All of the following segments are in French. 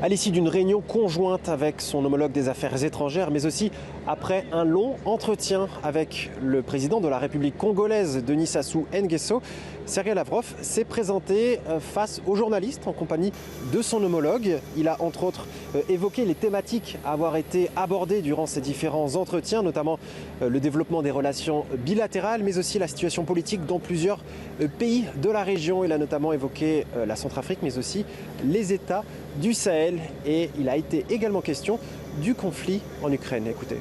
À l'issue d'une réunion conjointe avec son homologue des affaires étrangères, mais aussi après un long entretien avec le président de la République congolaise, Denis Sassou Nguesso, Sergueï Lavrov s'est présenté face aux journalistes en compagnie de son homologue. Il a entre autres évoqué les thématiques à avoir été abordées durant ces différents entretiens, notamment le développement des relations bilatérales, mais aussi la situation politique dans plusieurs pays de la région. Il a notamment évoqué la Centrafrique, mais aussi les États du Sahel. Et il a été également question du conflit en Ukraine. Écoutez.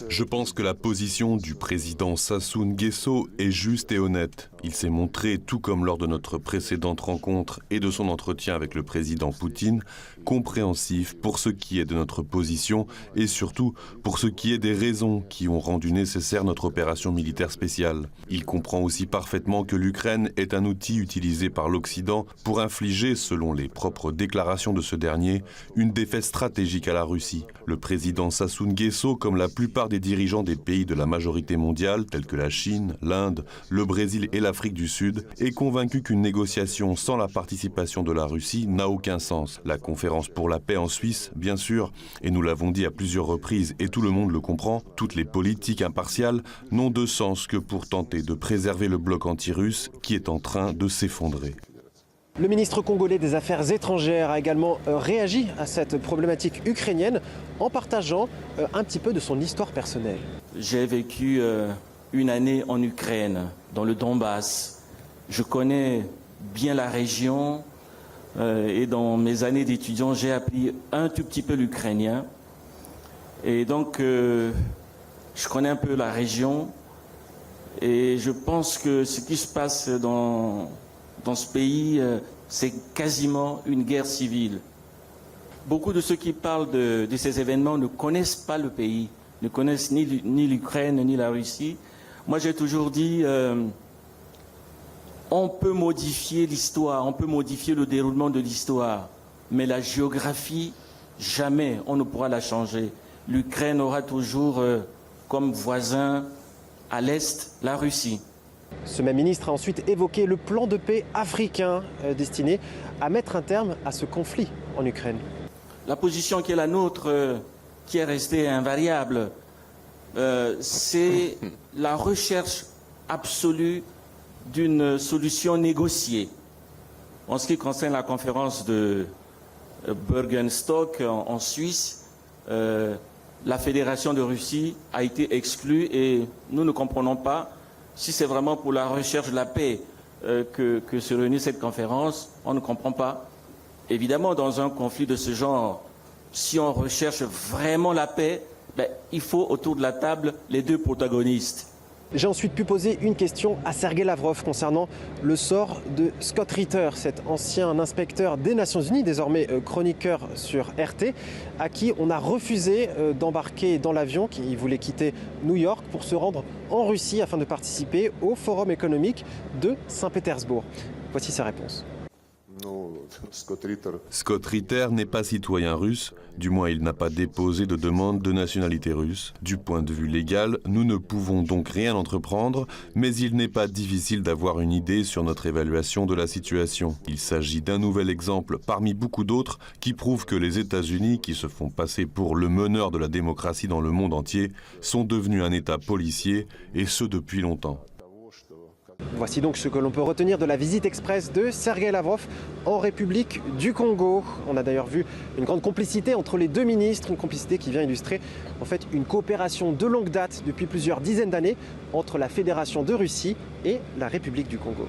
Je pense que la position du président Sassou Nguesso est juste et honnête. Il s'est montré, tout comme lors de notre précédente rencontre et de son entretien avec le président Poutine, compréhensif pour ce qui est de notre position et surtout pour ce qui est des raisons qui ont rendu nécessaire notre opération militaire spéciale. Il comprend aussi parfaitement que l'Ukraine est un outil utilisé par l'Occident pour infliger, selon les propres déclarations de ce dernier, une défaite stratégique à la Russie. Le président Sassou Nguesso, comme la plupart des dirigeants des pays de la majorité mondiale, tels que la Chine, l'Inde, le Brésil et l'Afrique du Sud, est convaincu qu'une négociation sans la participation de la Russie n'a aucun sens. La conférence pour la paix en Suisse, bien sûr, et nous l'avons dit à plusieurs reprises et tout le monde le comprend, toutes les politiques impartiales n'ont de sens que pour tenter de préserver le bloc anti-russe qui est en train de s'effondrer. Le ministre congolais des Affaires étrangères a également réagi à cette problématique ukrainienne en partageant un petit peu de son histoire personnelle. J'ai vécu une année en Ukraine, dans le Donbass. Je connais bien la région et dans mes années d'étudiant, j'ai appris un tout petit peu l'ukrainien. Et donc, je connais un peu la région et je pense que ce qui se passe dans ce pays, c'est quasiment une guerre civile. Beaucoup de ceux qui parlent de ces événements ne connaissent pas le pays, ne connaissent ni l'Ukraine ni la Russie. Moi, j'ai toujours dit, on peut modifier l'histoire, on peut modifier le déroulement de l'histoire, mais la géographie, jamais on ne pourra la changer. L'Ukraine aura toujours comme voisin à l'est la Russie. Ce même ministre a ensuite évoqué le plan de paix africain destiné à mettre un terme à ce conflit en Ukraine. La position qui est la nôtre, qui est restée invariable, c'est la recherche absolue d'une solution négociée. En ce qui concerne la conférence de Bürgenstock en Suisse, la Fédération de Russie a été exclue et nous ne comprenons pas si c'est vraiment pour la recherche de la paix que se réunit cette conférence. On ne comprend pas. Évidemment, dans un conflit de ce genre, si on recherche vraiment la paix, il faut autour de la table les deux protagonistes. J'ai ensuite pu poser une question à Sergueï Lavrov concernant le sort de Scott Ritter, cet ancien inspecteur des Nations Unies, désormais chroniqueur sur RT, à qui on a refusé d'embarquer dans l'avion qui voulait quitter New York pour se rendre en Russie afin de participer au Forum économique de Saint-Pétersbourg. Voici sa réponse. Scott Ritter n'est pas citoyen russe, du moins il n'a pas déposé de demande de nationalité russe. Du point de vue légal, nous ne pouvons donc rien entreprendre, mais il n'est pas difficile d'avoir une idée sur notre évaluation de la situation. Il s'agit d'un nouvel exemple parmi beaucoup d'autres qui prouvent que les États-Unis, qui se font passer pour le meneur de la démocratie dans le monde entier, sont devenus un État policier, et ce depuis longtemps. Voici donc ce que l'on peut retenir de la visite express de Sergueï Lavrov en République du Congo. On a d'ailleurs vu une grande complicité entre les deux ministres, une complicité qui vient illustrer en fait une coopération de longue date depuis plusieurs dizaines d'années entre la Fédération de Russie et la République du Congo.